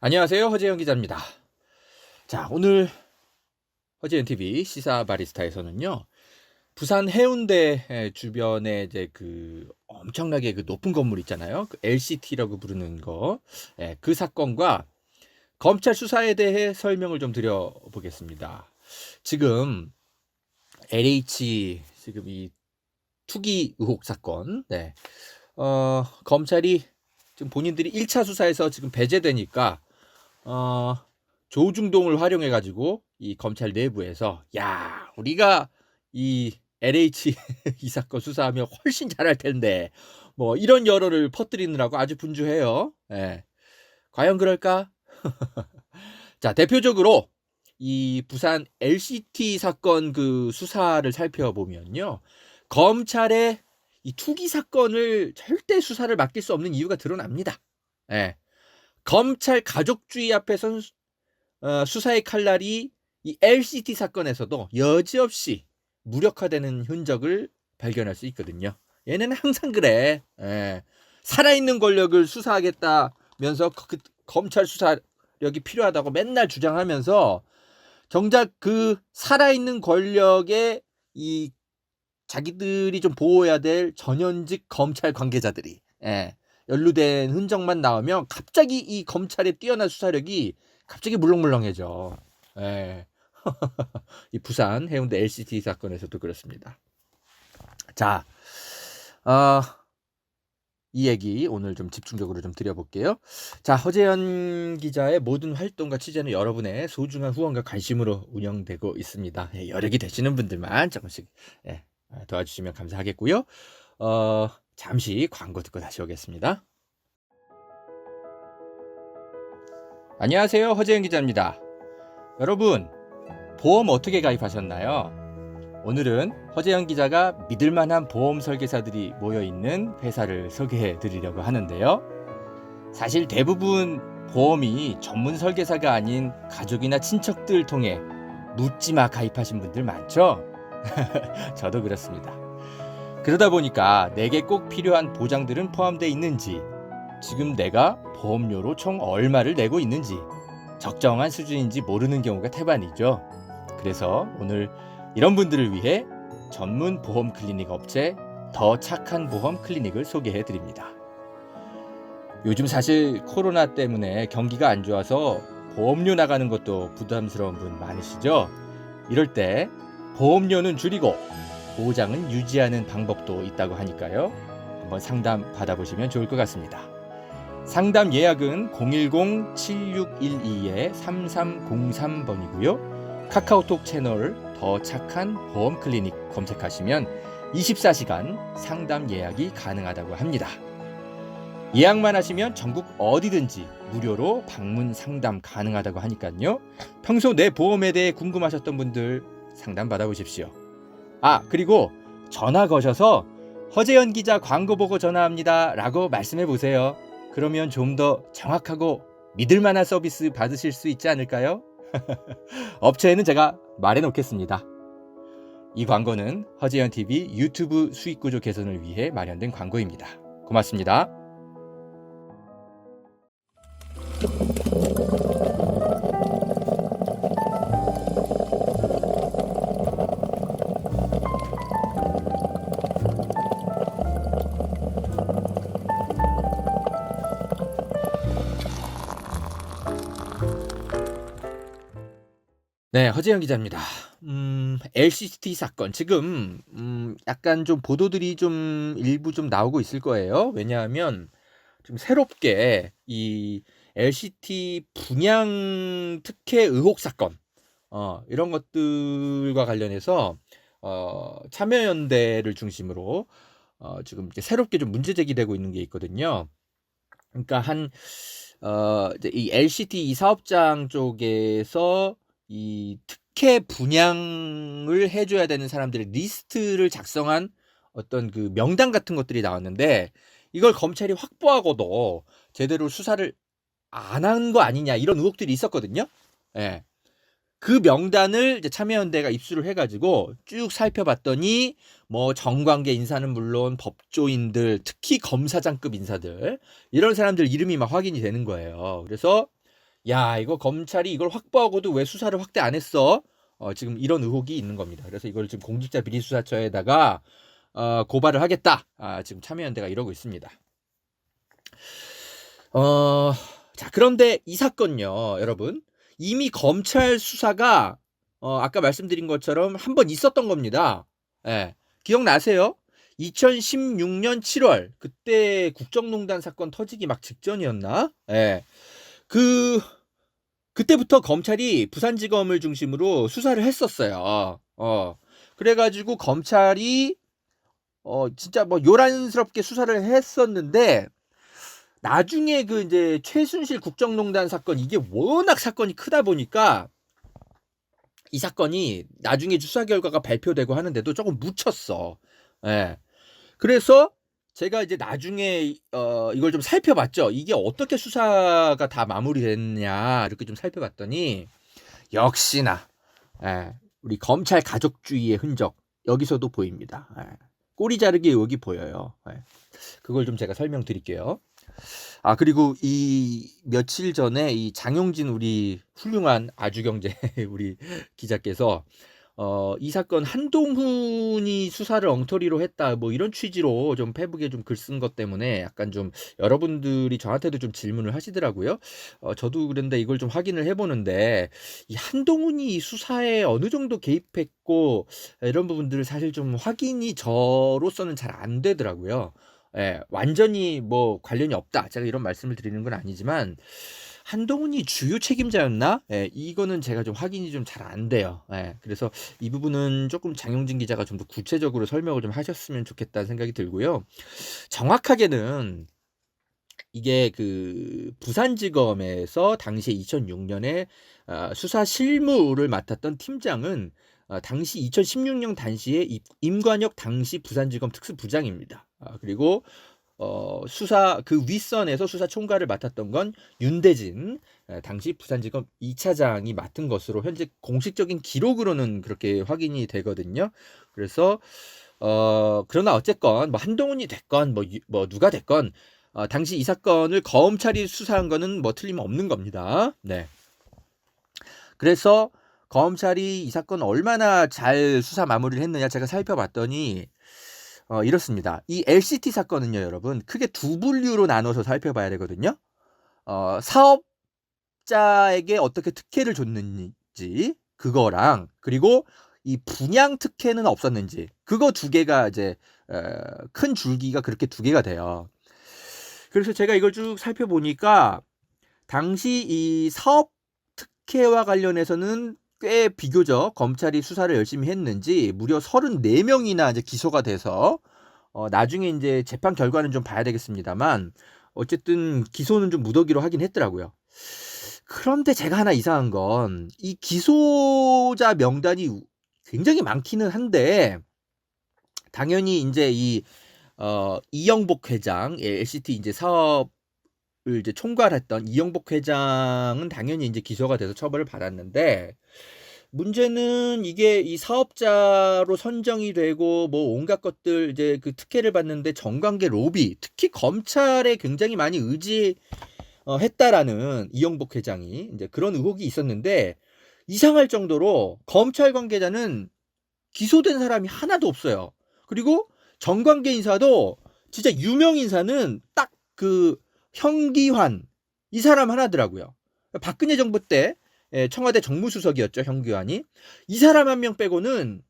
안녕하세요. 허재영 기자입니다. 자, 오늘 허재영 TV 시사 바리스타에서는요. 부산 해운대 주변에 이제 그 엄청나게 그 높은 건물 있잖아요. 그 LCT라고 부르는 거. 그 사건과 검찰 수사에 대해 설명을 좀 드려보겠습니다. 지금 LH 지금 이 투기 의혹 사건. 검찰이 지금 본인들이 1차 수사에서 지금 배제되니까 조중동을 활용해 가지고 이 검찰 내부에서 야, 우리가 이 LH 이 사건 수사하면 훨씬 잘할 텐데 뭐 이런 여론을 퍼뜨리느라고 아주 분주해요. 과연 그럴까? 자, 대표적으로 이 부산 LCT 사건 그 수사를 살펴보면요. 검찰의 이 투기 사건을 절대 수사를 맡길 수 없는 이유가 드러납니다. 검찰 가족주의 앞에선 수사의 칼날이 이 LCT 사건에서도 여지없이 무력화되는 흔적을 발견할 수 있거든요. 얘네는 항상 그래. 살아있는 권력을 수사하겠다면서 검찰 수사력이 필요하다고 맨날 주장하면서 정작 그 살아있는 권력에 이 자기들이 좀 보호해야 될 전현직 검찰 관계자들이 연루된 흔적만 나오면 갑자기 이 검찰의 뛰어난 수사력이 갑자기 물렁물렁해져. 이 부산 해운대 LCT 사건에서도 그렇습니다. 자, 이 얘기 오늘 좀 집중적으로 좀 드려볼게요. 자, 허재현 기자의 모든 활동과 취재는 여러분의 소중한 후원과 관심으로 운영되고 있습니다. 여력이 되시는 분들만 조금씩 도와주시면 감사하겠고요. 잠시 광고 듣고 다시 오겠습니다. 안녕하세요. 허재현 기자입니다. 여러분, 보험 어떻게 가입하셨나요? 오늘은 허재현 기자가 믿을만한 보험 설계사들이 모여있는 회사를 소개해 드리려고 하는데요. 사실 대부분 보험이 전문 설계사가 아닌 가족이나 친척들 통해 묻지마 가입하신 분들 많죠? 저도 그렇습니다. 그러다 보니까 내게 꼭 필요한 보장들은 포함되어 있는지, 지금 내가 보험료로 총 얼마를 내고 있는지, 적정한 수준인지 모르는 경우가 태반이죠. 그래서 오늘 이런 분들을 위해 전문 보험 클리닉 업체 더 착한 보험 클리닉을 소개해 드립니다. 요즘 사실 코로나 때문에 경기가 안 좋아서 보험료 나가는 것도 부담스러운 분 많으시죠? 이럴 때 보험료는 줄이고 보장은 유지하는 방법도 있다고 하니까요. 한번 상담 받아보시면 좋을 것 같습니다. 상담 예약은 010-7612-3303번이고요. 카카오톡 채널 더 착한 보험 클리닉 검색하시면 24시간 상담 예약이 가능하다고 합니다. 예약만 하시면 전국 어디든지 무료로 방문 상담 가능하다고 하니까요. 평소 내 보험에 대해 궁금하셨던 분들 상담 받아보십시오. 그리고 전화 거셔서 허재현 기자 광고 보고 전화합니다 라고 말씀해 보세요. 그러면 좀 더 정확하고 믿을만한 서비스 받으실 수 있지 않을까요? 업체에는 제가 말해 놓겠습니다. 이 광고는 허재현 TV 유튜브 수익구조 개선을 위해 마련된 광고입니다. 고맙습니다. 네, 허재영 기자입니다. LCT 사건 지금 약간 좀 보도들이 좀 일부 좀 나오고 있을 거예요. 왜냐하면 좀 새롭게 이 LCT 분양 특혜 의혹 사건 이런 것들과 관련해서 참여연대를 중심으로 지금 이제 새롭게 좀 문제 제기되고 있는 게 있거든요. 그러니까 이제 이 LCT 이 사업장 쪽에서 이 특혜 분양을 해줘야 되는 사람들의 리스트를 작성한 어떤 그 명단 같은 것들이 나왔는데 이걸 검찰이 확보하고도 제대로 수사를 안 한 거 아니냐 이런 의혹들이 있었거든요. 그 명단을 이제 참여연대가 입수를 해가지고 쭉 살펴봤더니 뭐 정관계 인사는 물론 법조인들, 특히 검사장급 인사들 이런 사람들 이름이 막 확인이 되는 거예요. 그래서 야, 이거 검찰이 이걸 확보하고도 왜 수사를 확대 안 했어? 지금 이런 의혹이 있는 겁니다. 그래서 이걸 지금 공직자비리수사처에다가 고발을 하겠다. 지금 참여연대가 이러고 있습니다. 자, 그런데 이 사건요, 여러분. 이미 검찰 수사가 아까 말씀드린 것처럼 한 번 있었던 겁니다. 예. 기억나세요? 2016년 7월 그때 국정농단 사건 터지기 막 직전이었나? 예. 그때부터 검찰이 부산지검을 중심으로 수사를 했었어요. 그래가지고 검찰이 진짜 뭐 요란스럽게 수사를 했었는데 나중에 그 이제 최순실 국정농단 사건 이게 워낙 사건이 크다 보니까 이 사건이 나중에 수사 결과가 발표되고 하는데도 조금 묻혔어. 예. 그래서 제가 이제 나중에 이걸 좀 살펴봤죠. 이게 어떻게 수사가 다 마무리됐냐 이렇게 좀 살펴봤더니 역시나 우리 검찰 가족주의의 흔적 여기서도 보입니다. 꼬리 자르기 의혹이 보여요. 그걸 좀 제가 설명드릴게요. 그리고 이 며칠 전에 이 장용진 우리 훌륭한 아주경제 우리 기자께서 이 사건 한동훈이 수사를 엉터리로 했다 뭐 이런 취지로 좀 페북에 좀 글 쓴 것 때문에 약간 좀 여러분들이 저한테도 좀 질문을 하시더라고요. 저도 그런데 이걸 좀 확인을 해보는데 이 한동훈이 이 수사에 어느 정도 개입했고 이런 부분들을 사실 좀 확인이 저로서는 잘 안 되더라고요. 완전히 뭐 관련이 없다. 제가 이런 말씀을 드리는 건 아니지만 한동훈이 주요 책임자였나? 이거는 제가 좀 확인이 좀 잘 안 돼요. 그래서 이 부분은 조금 장용진 기자가 좀 더 구체적으로 설명을 좀 하셨으면 좋겠다는 생각이 들고요. 정확하게는 이게 그 부산지검에서 당시 2006년에 수사 실무를 맡았던 팀장은 당시 2016년 당시에 임관혁 당시 부산지검 특수부장입니다. 그리고 수사 그 윗선에서 수사 총괄을 맡았던 건 윤대진 당시 부산지검 2차장이 맡은 것으로 현재 공식적인 기록으로는 그렇게 확인이 되거든요. 그래서 그러나 어쨌건 뭐 한동훈이 됐건 뭐 누가 됐건 당시 이 사건을 검찰이 수사한 거는 뭐 틀림없는 겁니다. 네. 그래서 검찰이 이 사건 얼마나 잘 수사 마무리를 했느냐 제가 살펴봤더니 이렇습니다. 이 LCT 사건은요, 여러분, 크게 두 분류로 나눠서 살펴봐야 되거든요. 사업자에게 어떻게 특혜를 줬는지 그거랑 그리고 이 분양 특혜는 없었는지 그거 두 개가 이제 큰 줄기가 그렇게 두 개가 돼요. 그래서 제가 이걸 쭉 살펴보니까 당시 이 사업 특혜와 관련해서는 꽤 비교적 검찰이 수사를 열심히 했는지 무려 34명이나 이제 기소가 돼서 나중에 이제 재판 결과는 좀 봐야 되겠습니다만 어쨌든 기소는 좀 무더기로 하긴 했더라고요. 그런데 제가 하나 이상한 건 이 기소자 명단이 굉장히 많기는 한데 당연히 이제 이 이영복 회장 LCT 이제 사업을 이제 총괄했던 이영복 회장은 당연히 이제 기소가 돼서 처벌을 받았는데 문제는 이게 이 사업자로 선정이 되고 뭐 온갖 것들 이제 그 특혜를 받는데 정관계 로비 특히 검찰에 굉장히 많이 의지했다라는 이영복 회장이 이제 그런 의혹이 있었는데 이상할 정도로 검찰 관계자는 기소된 사람이 하나도 없어요. 그리고 정관계 인사도 진짜 유명 인사는 딱 그 현기환 이 사람 하나더라고요. 박근혜 정부 때 청와대 정무수석이었죠, 현기환이. 이 사람 한 명 빼고는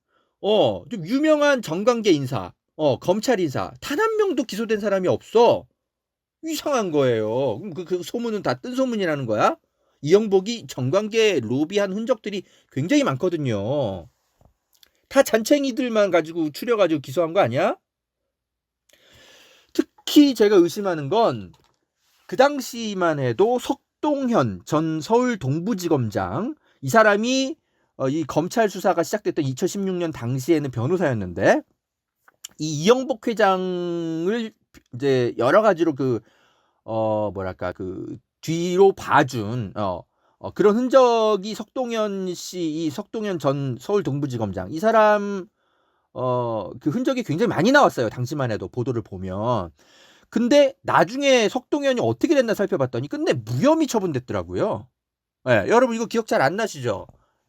좀 유명한 정관계 인사, 검찰 인사 단 한 명도 기소된 사람이 없어. 이상한 거예요. 그럼 그 소문은 다 뜬 소문이라는 거야? 이영복이 정관계 로비한 흔적들이 굉장히 많거든요. 다 잔챙이들만 가지고 추려가지고 기소한 거 아니야? 특히 제가 의심하는 건 그 당시만 해도 석동현 전 서울 동부지검장 이 사람이 이 검찰 수사가 시작됐던 2016년 당시에는 변호사였는데 이 이영복 회장을 이제 여러 가지로 뭐랄까 그 뒤로 봐준 그런 흔적이 석동현 씨, 이 석동현 전 서울 동부지검장 이 사람 그 흔적이 굉장히 많이 나왔어요. 당시만 해도 보도를 보면. 근데 나중에 석동현이 어떻게 됐나 살펴봤더니 끝내 무혐의 처분됐더라고요. 예, 여러분 이거 기억 잘 안 나시죠?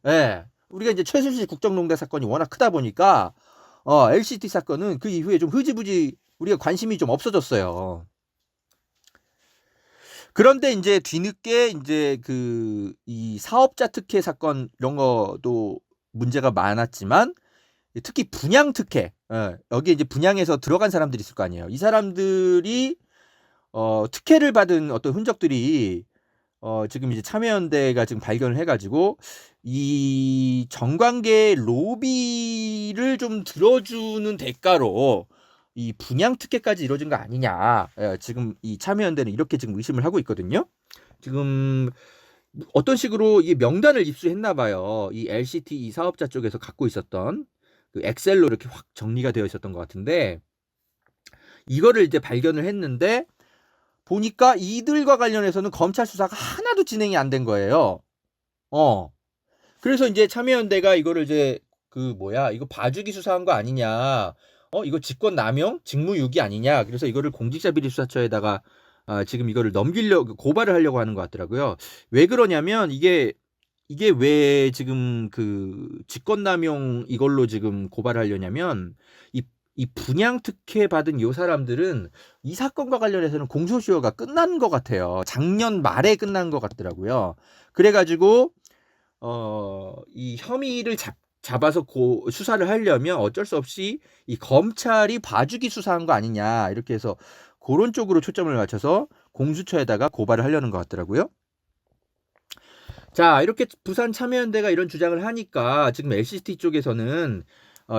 예. 우리가 이제 최순실 국정농단 사건이 워낙 크다 보니까 LCT 사건은 그 이후에 좀 흐지부지 우리가 관심이 좀 없어졌어요. 그런데 이제 뒤늦게 이제 이 사업자 특혜 사건 이런 것도 문제가 많았지만 특히 분양 특혜, 여기 이제 분양해서 들어간 사람들이 있을 거 아니에요. 이 사람들이 특혜를 받은 어떤 흔적들이 지금 이제 참여연대가 지금 발견을 해가지고 이 정관계 로비를 좀 들어주는 대가로 이 분양 특혜까지 이루어진 거 아니냐. 지금 이 참여연대는 이렇게 지금 의심을 하고 있거든요. 지금 어떤 식으로 이 명단을 입수했나 봐요. 이 LCT 이 사업자 쪽에서 갖고 있었던 그 엑셀로 이렇게 확 정리가 되어 있었던 것 같은데 이거를 이제 발견을 했는데 보니까 이들과 관련해서는 검찰 수사가 하나도 진행이 안 된 거예요. 그래서 이제 참여연대가 이거를 이제 이거 봐주기 수사한 거 아니냐. 이거 직권남용, 직무유기 아니냐. 그래서 이거를 공직자비리수사처에다가 지금 이거를 고발을 하려고 하는 것 같더라고요. 왜 그러냐면 이게 왜 지금 직권남용 이걸로 지금 고발을 하려냐면 이 분양 특혜 받은 요 사람들은 이 사건과 관련해서는 공소시효가 끝난 것 같아요. 작년 말에 끝난 것 같더라고요. 그래가지고 이 혐의를 잡아서 수사를 하려면 어쩔 수 없이 이 검찰이 봐주기 수사한 거 아니냐 이렇게 해서 그런 쪽으로 초점을 맞춰서 공수처에다가 고발을 하려는 것 같더라고요. 자, 이렇게 부산 참여연대가 이런 주장을 하니까 지금 LCT 쪽에서는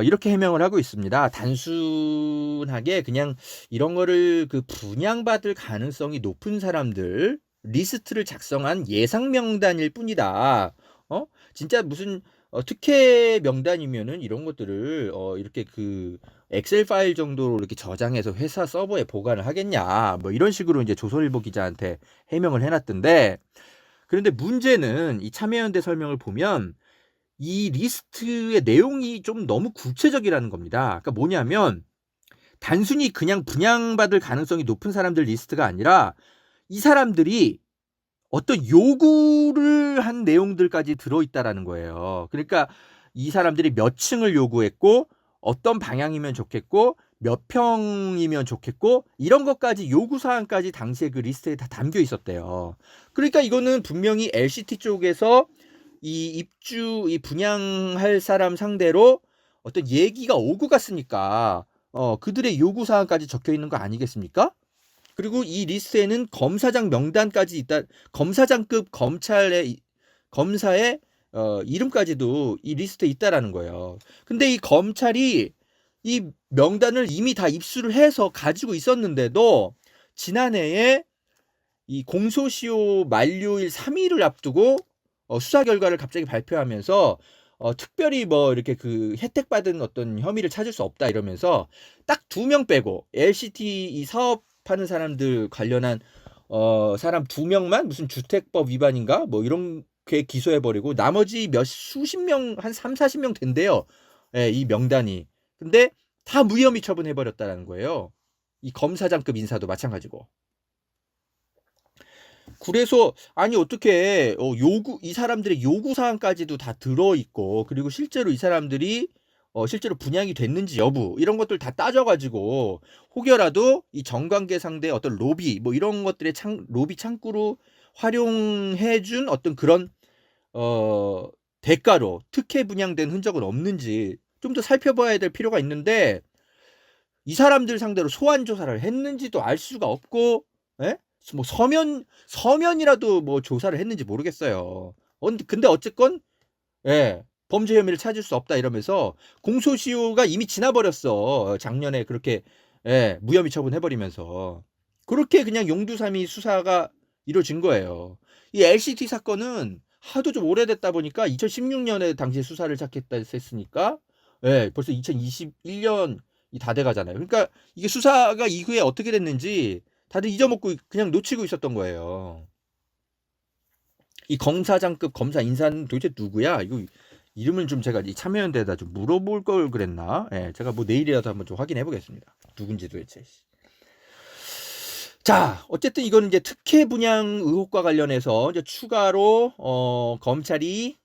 이렇게 해명을 하고 있습니다. 단순하게 그냥 이런 거를 분양받을 가능성이 높은 사람들 리스트를 작성한 예상 명단일 뿐이다. 진짜 무슨 특혜 명단이면은 이런 것들을 이렇게 엑셀 파일 정도로 이렇게 저장해서 회사 서버에 보관을 하겠냐. 뭐 이런 식으로 이제 조선일보 기자한테 해명을 해놨던데 그런데 문제는 이 참여연대 설명을 보면 이 리스트의 내용이 좀 너무 구체적이라는 겁니다. 그러니까 뭐냐면 단순히 그냥 분양받을 가능성이 높은 사람들 리스트가 아니라 이 사람들이 어떤 요구를 한 내용들까지 들어있다라는 거예요. 그러니까 이 사람들이 몇 층을 요구했고 어떤 방향이면 좋겠고 몇 평이면 좋겠고 이런 것까지 요구사항까지 당시에 그 리스트에 다 담겨 있었대요. 그러니까 이거는 분명히 LCT 쪽에서 이 분양할 사람 상대로 어떤 얘기가 오고 갔으니까 그들의 요구사항까지 적혀 있는 거 아니겠습니까? 그리고 이 리스트에는 검사장 명단까지 있다. 검사장급 검사의 이름까지도 이 리스트에 있다라는 거예요. 근데 이 검찰이 이 명단을 이미 다 입수를 해서 가지고 있었는데도 지난해에 이 공소시효 만료일 3일을 앞두고 수사 결과를 갑자기 발표하면서 특별히 뭐 이렇게 혜택 받은 어떤 혐의를 찾을 수 없다 이러면서 딱 2명 빼고 LCT 이 사업하는 사람들 관련한 사람 2명만 무슨 주택법 위반인가 뭐 이런 게 기소해버리고 나머지 수십 명 한 3, 40명 된대요. 예, 이 명단이. 근데 다 무혐의 처분해버렸다는 거예요. 이 검사장급 인사도 마찬가지고. 그래서 아니 어떻게 이 사람들의 요구 사항까지도 다 들어 있고 그리고 실제로 이 사람들이 실제로 분양이 됐는지 여부 이런 것들 다 따져가지고 혹여라도 이 정관계 상대 어떤 로비 뭐 이런 것들의 로비 창구로 활용해준 어떤 그런 대가로 특혜 분양된 흔적은 없는지 좀 더 살펴봐야 될 필요가 있는데 이 사람들 상대로 소환 조사를 했는지도 알 수가 없고, 예? 뭐 서면이라도 뭐 조사를 했는지 모르겠어요. 근데 어쨌건 예, 범죄 혐의를 찾을 수 없다 이러면서 공소시효가 이미 지나버렸어. 작년에 그렇게 무혐의 처분해버리면서 그렇게 그냥 용두사미 수사가 이루어진 거예요. 이 LCT 사건은 하도 좀 오래됐다 보니까 2016년에 당시에 수사를 시작했다 했으니까 벌써 2021년이 다 돼가잖아요. 그러니까 이게 수사가 이후에 어떻게 됐는지 다들 잊어먹고 그냥 놓치고 있었던 거예요. 이 검사장급 검사 인사는 도대체 누구야? 이거 이름을 좀 제가 이 참여연대에다 좀 물어볼 걸 그랬나? 제가 뭐 내일이라도 한번 좀 확인해 보겠습니다. 누군지 도대체. 자, 어쨌든 이거는 이제 특혜 분양 의혹과 관련해서 이제 추가로 검찰이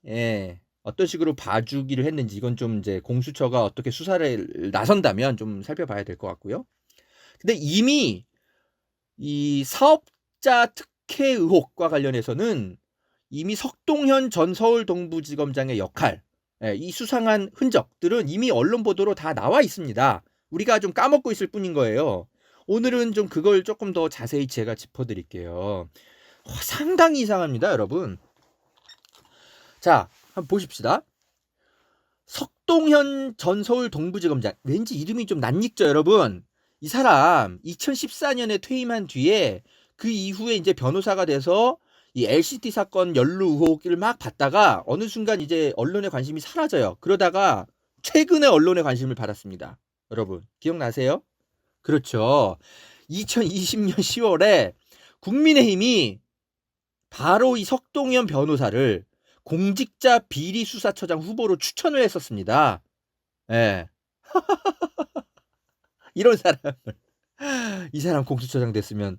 어떤 식으로 봐주기를 했는지 이건 좀 이제 공수처가 어떻게 수사를 나선다면 좀 살펴봐야 될 것 같고요. 근데 이미 이 사업자 특혜 의혹과 관련해서는 이미 석동현 전 서울동부지검장의 역할, 이 수상한 흔적들은 이미 언론 보도로 다 나와 있습니다. 우리가 좀 까먹고 있을 뿐인 거예요. 오늘은 좀 그걸 조금 더 자세히 제가 짚어드릴게요. 상당히 이상합니다, 여러분. 자, 한번 보십시다. 석동현 전 서울동부지검장, 왠지 이름이 좀 낯익죠, 여러분? 이 사람 2014년에 퇴임한 뒤에 그 이후에 이제 변호사가 돼서 이 LCT 사건 연루 의혹을 막 받다가 어느 순간 이제 언론의 관심이 사라져요. 그러다가 최근에 언론의 관심을 받았습니다. 여러분 기억나세요? 그렇죠. 2020년 10월에 국민의힘이 바로 이 석동현 변호사를 공직자 비리수사처장 후보로 추천을 했었습니다. 예. 이런 사람을 이 사람 공수처장 됐으면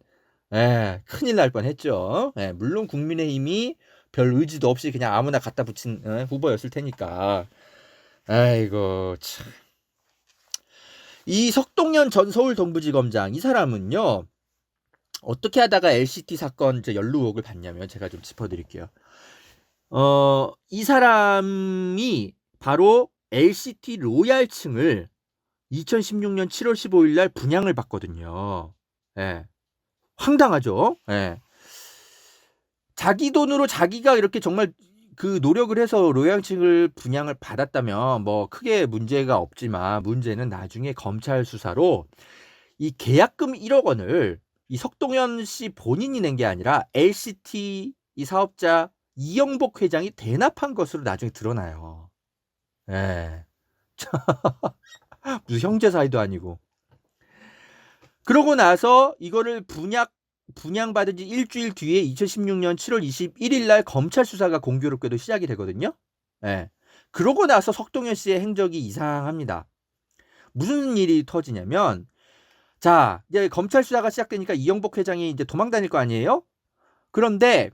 큰일 날 뻔했죠. 물론 국민의힘이 별 의지도 없이 그냥 아무나 갖다 붙인 후보였을 테니까. 아이고 참. 이 석동현 전 서울동부지검장 이 사람은요 어떻게 하다가 LCT 사건 연루 의혹을 받냐면 제가 좀 짚어드릴게요. 이 사람이 바로 LCT 로얄층을 2016년 7월 15일 날 분양을 받거든요. 황당하죠. 자기 돈으로 자기가 이렇게 정말 그 노력을 해서 로얄층을 분양을 받았다면 뭐 크게 문제가 없지만 문제는 나중에 검찰 수사로 이 계약금 1억 원을 이 석동현 씨 본인이 낸 게 아니라 LCT 이 사업자 이영복 회장이 대납한 것으로 나중에 드러나요. 무슨 형제 사이도 아니고. 그러고 나서 이거를 분양받은 지 일주일 뒤에 2016년 7월 21일 날 검찰 수사가 공교롭게도 시작이 되거든요. 그러고 나서 석동현 씨의 행적이 이상합니다. 무슨 일이 터지냐면 자, 이제 검찰 수사가 시작되니까 이영복 회장이 이제 도망 다닐 거 아니에요? 그런데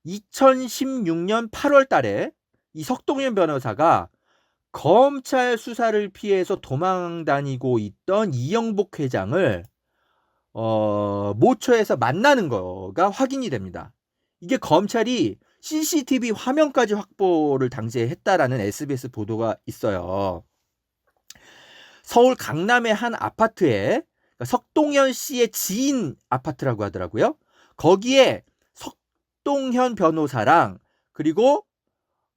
2016년 8월 달에 이 석동현 변호사가 검찰 수사를 피해서 도망 다니고 있던 이영복 회장을 모처에서 만나는 거가 확인이 됩니다. 이게 검찰이 CCTV 화면까지 확보를 당시에 했다라는 SBS 보도가 있어요. 서울 강남의 한 아파트에 석동현 씨의 지인 아파트라고 하더라고요. 거기에 석동현 변호사랑 그리고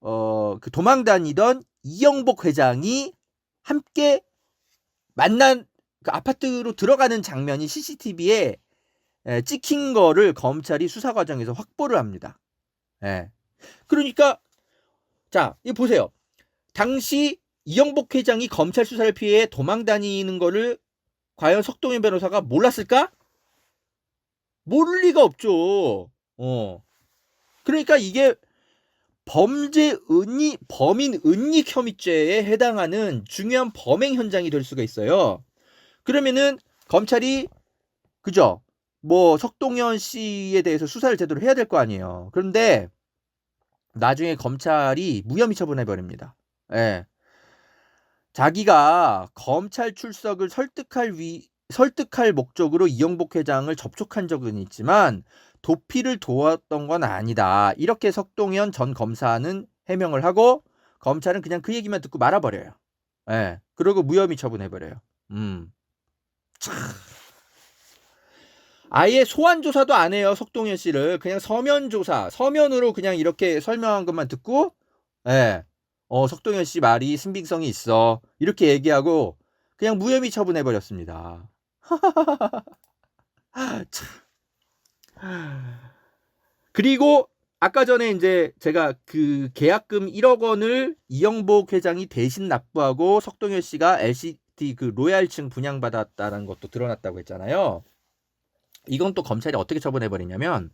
그 도망 다니던 이영복 회장이 함께 만난 그 아파트로 들어가는 장면이 CCTV에 찍힌 거를 검찰이 수사 과정에서 확보를 합니다. 그러니까 자, 이거 보세요. 당시 이영복 회장이 검찰 수사를 피해 도망 다니는 거를 과연 석동현 변호사가 몰랐을까? 모를 리가 없죠. 그러니까 이게 범인 은닉 혐의죄에 해당하는 중요한 범행 현장이 될 수가 있어요. 그러면은 검찰이 그죠? 뭐 석동현 씨에 대해서 수사를 제대로 해야 될 거 아니에요. 그런데 나중에 검찰이 무혐의 처분해 버립니다. 자기가 검찰 출석을 설득할 목적으로 이영복 회장을 접촉한 적은 있지만 도피를 도왔던 건 아니다. 이렇게 석동현 전 검사는 해명을 하고 검찰은 그냥 그 얘기만 듣고 말아버려요. 그리고 무혐의 처분해버려요. 참. 아예 소환 조사도 안 해요. 석동현 씨를 그냥 서면 조사, 서면으로 그냥 이렇게 설명한 것만 듣고, 석동현 씨 말이 신빙성이 있어 이렇게 얘기하고 그냥 무혐의 처분해버렸습니다. 참. 그리고 아까 전에 이제 제가 그 계약금 1억 원을 이영복 회장이 대신 납부하고 석동현 씨가 LCT 그 로얄층 분양받았다는 것도 드러났다고 했잖아요. 이건 또 검찰이 어떻게 처분해버리냐면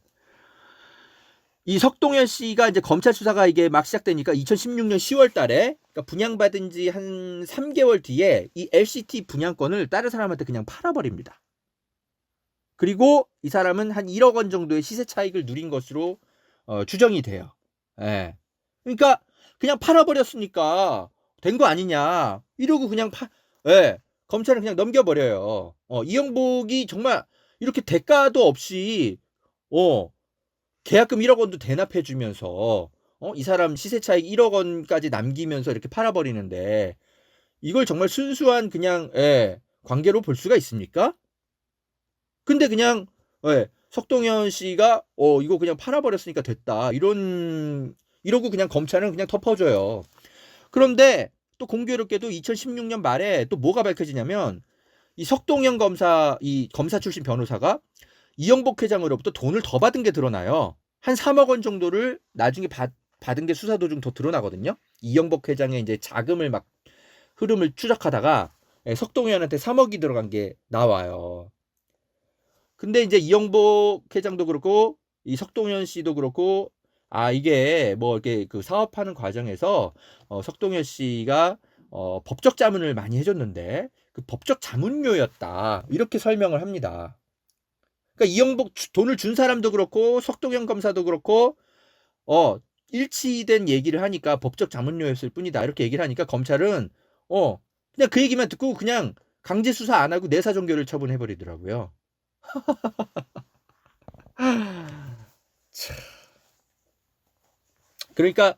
이 석동현 씨가 이제 검찰 수사가 이게 막 시작되니까 2016년 10월 달에 그러니까 분양받은 지 한 3개월 뒤에 이 LCT 분양권을 다른 사람한테 그냥 팔아버립니다. 그리고 이 사람은 한 1억 원 정도의 시세 차익을 누린 것으로 추정이 돼요. 예. 그러니까 그냥 팔아버렸으니까 된 거 아니냐 이러고 그냥 예. 검찰은 그냥 넘겨버려요. 이영복이 정말 이렇게 대가도 없이 계약금 1억 원도 대납해 주면서 이 사람 시세 차익 1억 원까지 남기면서 이렇게 팔아버리는데 이걸 정말 순수한 그냥 관계로 볼 수가 있습니까? 근데 그냥 석동현 씨가 이거 그냥 팔아버렸으니까 됐다 이러고 그냥 검찰은 그냥 덮어줘요. 그런데 또 공교롭게도 2016년 말에 또 뭐가 밝혀지냐면 이 석동현 검사, 이 검사 출신 변호사가 이영복 회장으로부터 돈을 더 받은 게 드러나요. 한 3억 원 정도를 나중에 받은 게 수사 도중 더 드러나거든요. 이영복 회장의 이제 자금을 막 흐름을 추적하다가 석동현한테 3억이 들어간 게 나와요. 근데 이제 이영복 회장도 그렇고 이 석동현 씨도 그렇고 이게 뭐 이렇게 그 사업하는 과정에서 석동현 씨가 법적 자문을 많이 해줬는데 그 법적 자문료였다 이렇게 설명을 합니다. 그러니까 이영복 돈을 준 사람도 그렇고 석동현 검사도 그렇고 일치된 얘기를 하니까 법적 자문료였을 뿐이다 이렇게 얘기를 하니까 검찰은 그냥 그 얘기만 듣고 그냥 강제 수사 안 하고 내사종결을 처분해 버리더라고요. 그러니까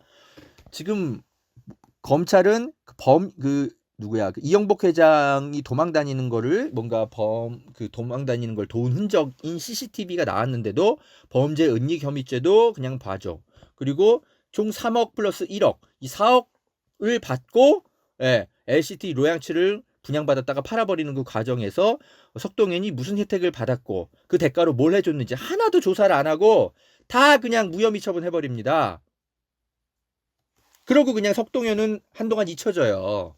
지금 검찰은 누구야 그 이영복 회장이 도망 다니는 거를 뭔가 도망 다니는 걸 도운 흔적인 CCTV가 나왔는데도 범죄 은닉 혐의죄도 그냥 봐줘. 그리고 총 3억 플러스 1억 이 4억을 받고 LCT 로양치를 분양받았다가 팔아버리는 그 과정에서 석동현이 무슨 혜택을 받았고 그 대가로 뭘 해줬는지 하나도 조사를 안 하고 다 그냥 무혐의 처분해버립니다. 그러고 그냥 석동현은 한동안 잊혀져요.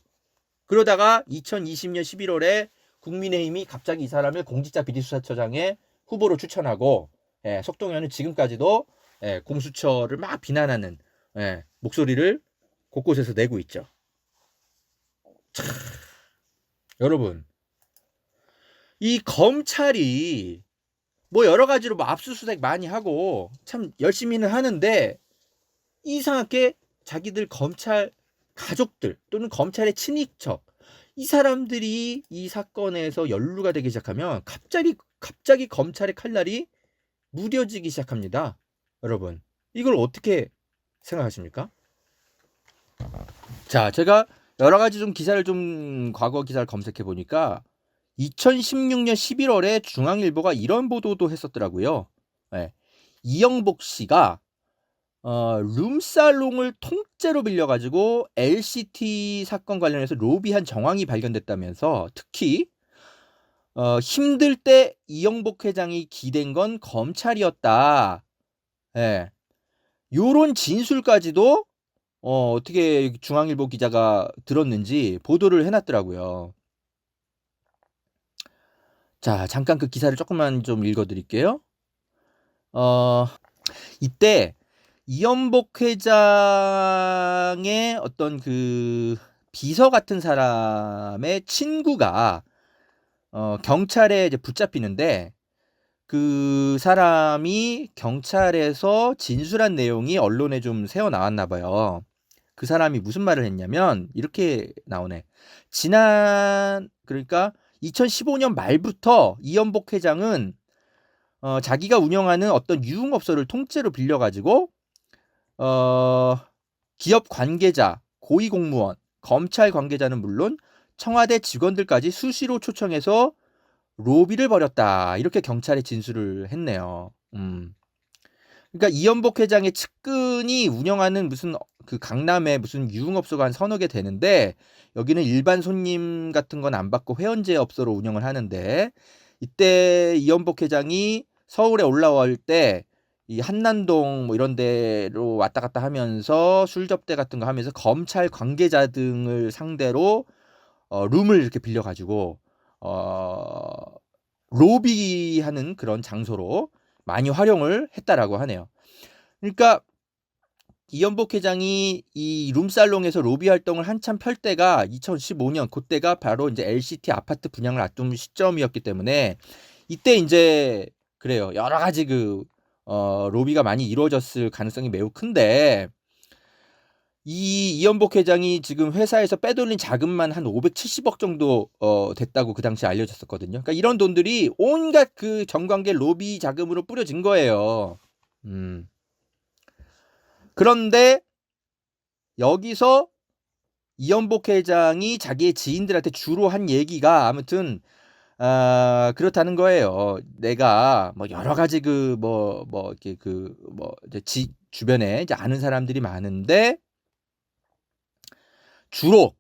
그러다가 2020년 11월에 국민의힘이 갑자기 이 사람을 공직자 비리수사처장에 후보로 추천하고 석동현은 지금까지도 공수처를 막 비난하는 목소리를 곳곳에서 내고 있죠. 참, 여러분 이 검찰이 뭐 여러 가지로 뭐 압수수색 많이 하고 참 열심히는 하는데 이상하게 자기들 검찰 가족들 또는 검찰의 친인척 이 사람들이 이 사건에서 연루가 되기 시작하면 갑자기 검찰의 칼날이 무뎌지기 시작합니다. 여러분 이걸 어떻게 생각하십니까? 자, 제가 여러 가지 좀 기사를 과거 기사를 검색해 보니까 2016년 11월에 중앙일보가 이런 보도도 했었더라고요. 이영복 씨가 룸살롱을 통째로 빌려가지고 LCT 사건 관련해서 로비한 정황이 발견됐다면서 특히 힘들 때 이영복 회장이 기댄 건 검찰이었다. 요런 진술까지도 어떻게 중앙일보 기자가 들었는지 보도를 해놨더라고요. 자, 잠깐 그 기사를 조금만 좀 읽어드릴게요. 이때 이영복 회장의 어떤 그 비서 같은 사람의 친구가 경찰에 이제 붙잡히는데 그 사람이 경찰에서 진술한 내용이 언론에 좀 새어 나왔나 봐요. 그 사람이 무슨 말을 했냐면 이렇게 나오네. 그러니까 2015년 말부터 이영복 회장은 자기가 운영하는 어떤 유흥업소를 통째로 빌려가지고 기업 관계자, 고위공무원, 검찰 관계자는 물론 청와대 직원들까지 수시로 초청해서 로비를 벌였다. 이렇게 경찰에 진술을 했네요. 그러니까 이영복 회장의 측근이 운영하는 무슨 그 강남에 무슨 유흥업소가 한 서너 개 되는데 여기는 일반 손님 같은 건 안 받고 회원제 업소로 운영을 하는데 이때 이영복 회장이 서울에 올라올 때 이 한남동 뭐 이런 데로 왔다 갔다 하면서 술 접대 같은 거 하면서 검찰 관계자 등을 상대로 룸을 이렇게 빌려가지고 로비하는 그런 장소로 많이 활용을 했다라고 하네요. 그러니까 이영복 회장이 이 룸살롱에서 로비 활동을 한참 펼 때가 2015년 그때가 바로 이제 LCT 아파트 분양을 앞둔 시점이었기 때문에 이때 인제 그래요. 여러 가지 로비가 많이 이루어졌을 가능성이 매우 큰데 이 이연복 회장이 지금 회사에서 빼돌린 자금만 한 570억 정도 됐다고 그 당시에 알려졌었거든요. 그러니까 이런 돈들이 온갖 그 정관계 로비 자금으로 뿌려진 거예요. 그런데 여기서 이연복 회장이 자기의 지인들한테 주로 한 얘기가 아무튼 그렇다는 거예요. 내가 뭐 여러 가지 이렇게 이제 주변에 이제 아는 사람들이 많은데 주로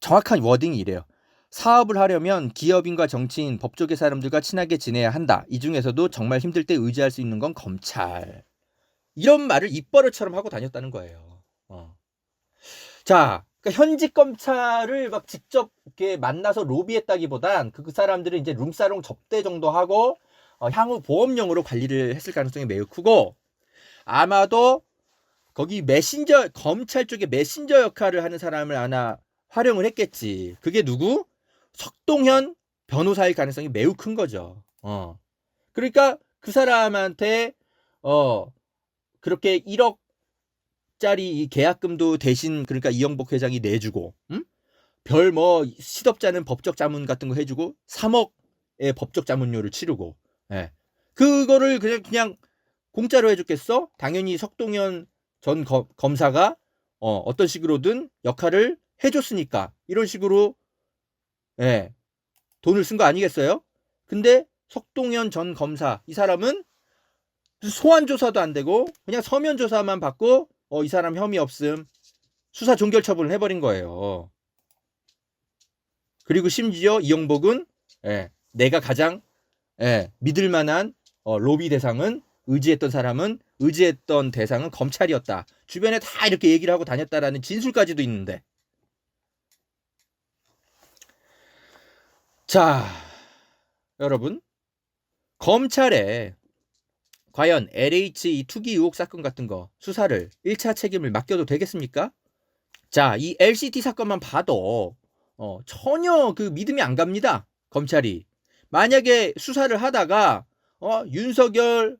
정확한 워딩이 이래요. 사업을 하려면 기업인과 정치인, 법조계 사람들과 친하게 지내야 한다. 이 중에서도 정말 힘들 때 의지할 수 있는 건 검찰. 이런 말을 입버릇처럼 하고 다녔다는 거예요. 자, 그러니까 현직 검찰을 막 직접 이렇게 만나서 로비했다기보단 그 사람들은 이제 룸사롱 접대 정도 하고 향후 보험용으로 관리를 했을 가능성이 매우 크고 아마도 거기 검찰 쪽에 메신저 역할을 하는 사람을 하나 활용을 했겠지. 그게 누구? 석동현 변호사일 가능성이 매우 큰 거죠. 그러니까 그 사람한테 그렇게 1억짜리 이 계약금도 대신 그러니까 이영복 회장이 내주고, 별 시덥지 않은 법적 자문 같은 거 해주고 3억의 법적 자문료를 치르고, 예. 그거를 그냥 공짜로 해줬겠어? 당연히 석동현 전 검사가 어떤 식으로든 역할을 해줬으니까 이런 식으로 예, 돈을 쓴 거 아니겠어요? 근데 석동현 전 검사 이 사람은 소환 조사도 안 되고 그냥 서면 조사만 받고 이 사람 혐의 없음 수사 종결 처분을 해버린 거예요. 그리고 심지어 이영복은 내가 가장 믿을 만한 로비 대상은 의지했던 대상은 검찰이었다. 주변에 다 이렇게 얘기를 하고 다녔다라는 진술까지도 있는데. 자, 여러분. 검찰에 과연 LH 이 투기 의혹 사건 같은 거 수사를 1차 책임을 맡겨도 되겠습니까? 자, 이 LCT 사건만 봐도 전혀 그 믿음이 안 갑니다. 검찰이. 만약에 수사를 하다가 윤석열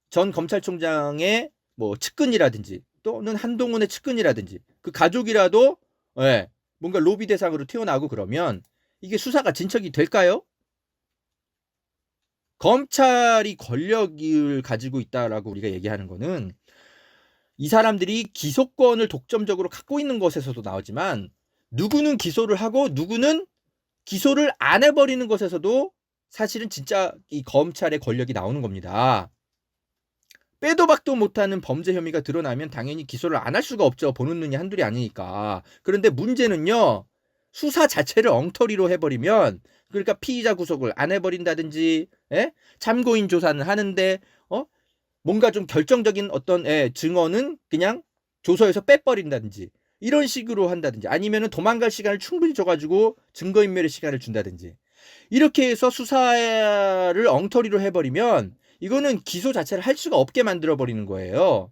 전 검찰총장의 뭐 측근이라든지 또는 한동훈의 측근이라든지 그 가족이라도 뭔가 로비 대상으로 튀어나오고 그러면 이게 수사가 진척이 될까요? 검찰이 권력을 가지고 있다라고 우리가 얘기하는 거는 이 사람들이 기소권을 독점적으로 갖고 있는 것에서도 나오지만 누구는 기소를 하고 누구는 기소를 안 해버리는 것에서도 사실은 진짜 이 검찰의 권력이 나오는 겁니다. 빼도 박도 못하는 범죄 혐의가 드러나면 당연히 기소를 안 할 수가 없죠. 보는 눈이 한둘이 아니니까. 그런데 문제는요. 수사 자체를 엉터리로 해버리면 그러니까 피의자 구속을 안 해버린다든지 참고인 조사는 하는데 뭔가 좀 결정적인 어떤 증언은 그냥 조서에서 빼버린다든지 이런 식으로 한다든지 아니면은 도망갈 시간을 충분히 줘가지고 증거인멸의 시간을 준다든지 이렇게 해서 수사를 엉터리로 해버리면 이거는 기소 자체를 할 수가 없게 만들어버리는 거예요.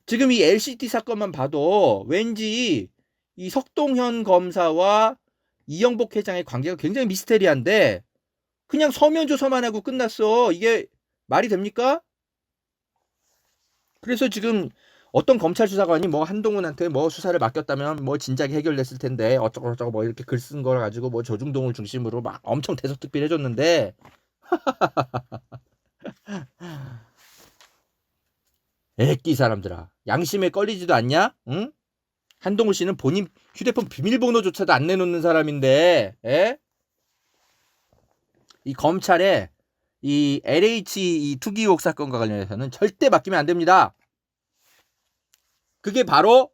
지금 이 LCT 사건만 봐도 왠지 이 석동현 검사와 이영복 회장의 관계가 굉장히 미스테리한데 그냥 서면 조사만 하고 끝났어. 이게 말이 됩니까? 그래서 지금 어떤 검찰 수사관이 한동훈한테 수사를 맡겼다면 진작에 해결됐을 텐데 어쩌고 이렇게 글 쓴 걸 가지고 조중동을 중심으로 막 엄청 대서특필 해줬는데 애끼 사람들아 양심에 걸리지도 않냐? 응? 한동훈 씨는 본인 휴대폰 비밀번호조차도 안 내놓는 사람인데 이 검찰에 이 LH 이 투기 의혹 사건과 관련해서는 절대 맡기면 안 됩니다. 그게 바로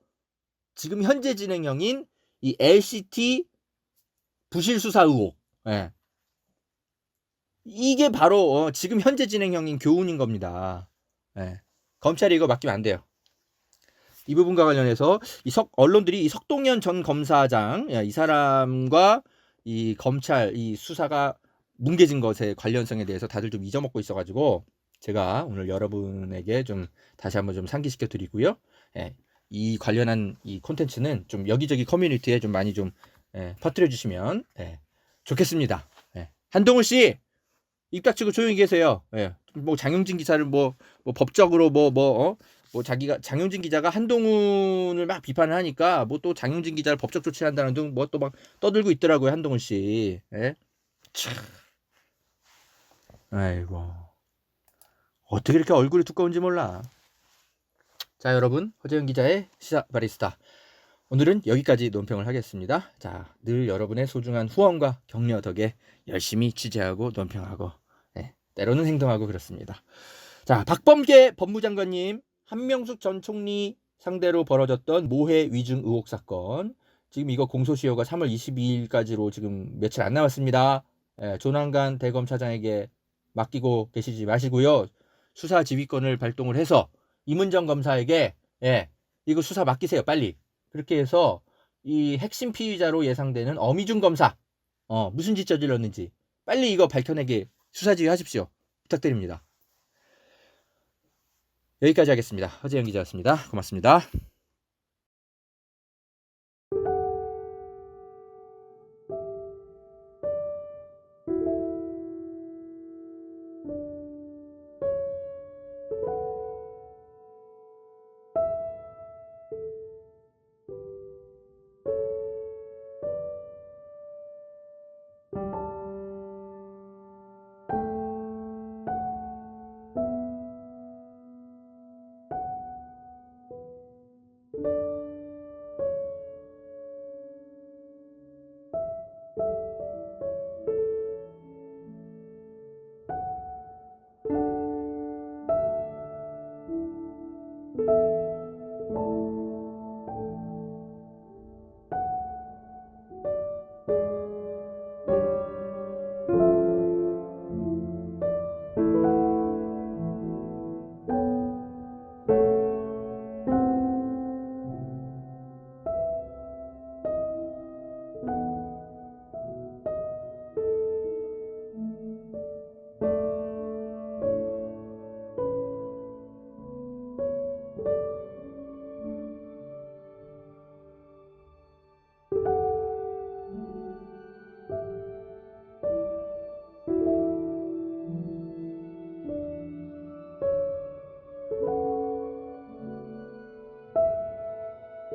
지금 현재 진행형인 이 LCT 부실 수사 의혹. 이게 바로 지금 현재 진행형인 교훈인 겁니다. 검찰이 이거 맡기면 안 돼요. 이 부분과 관련해서 언론들이 이 석동현 전 검사장 이 사람과 이 검찰 이 수사가 뭉개진 것의 관련성에 대해서 다들 좀 잊어먹고 있어가지고 제가 오늘 여러분에게 좀 다시 한번 좀 상기시켜 드리고요. 이 관련한 이 콘텐츠는 좀 여기저기 커뮤니티에 좀 많이 좀 예, 퍼뜨려 주시면 예, 좋겠습니다. 예. 한동훈 씨 입 닥치고 조용히 계세요. 예. 뭐 장용진 기사를 뭐 법적으로 뭐 자기가 장용진 기자가 한동훈을 막 비판을 하니까 뭐 또 장용진 기자를 법적 조치한다는 등 뭐 또 막 떠들고 있더라고요, 한동훈 씨. 예? 참. 아이고. 어떻게 이렇게 얼굴이 두꺼운지 몰라. 자, 여러분. 허재영 기자의 시사 바리스타. 오늘은 여기까지 논평을 하겠습니다. 자, 늘 여러분의 소중한 후원과 격려 덕에 열심히 취재하고 논평하고 때로는 행동하고 그렇습니다. 자, 박범계 법무장관님, 한명숙 전 총리 상대로 벌어졌던 모해 위증 의혹 사건. 지금 이거 공소시효가 3월 22일까지로 지금 며칠 안 남았습니다. 조남관 대검차장에게 맡기고 계시지 마시고요. 수사 지휘권을 발동을 해서 임은정 검사에게 이거 수사 맡기세요, 빨리. 그렇게 해서 이 핵심 피의자로 예상되는 어미준 검사 무슨 짓 저질렀는지 빨리 이거 밝혀내게 수사 지휘하십시오. 부탁드립니다. 여기까지 하겠습니다. 허재영 기자였습니다. 고맙습니다.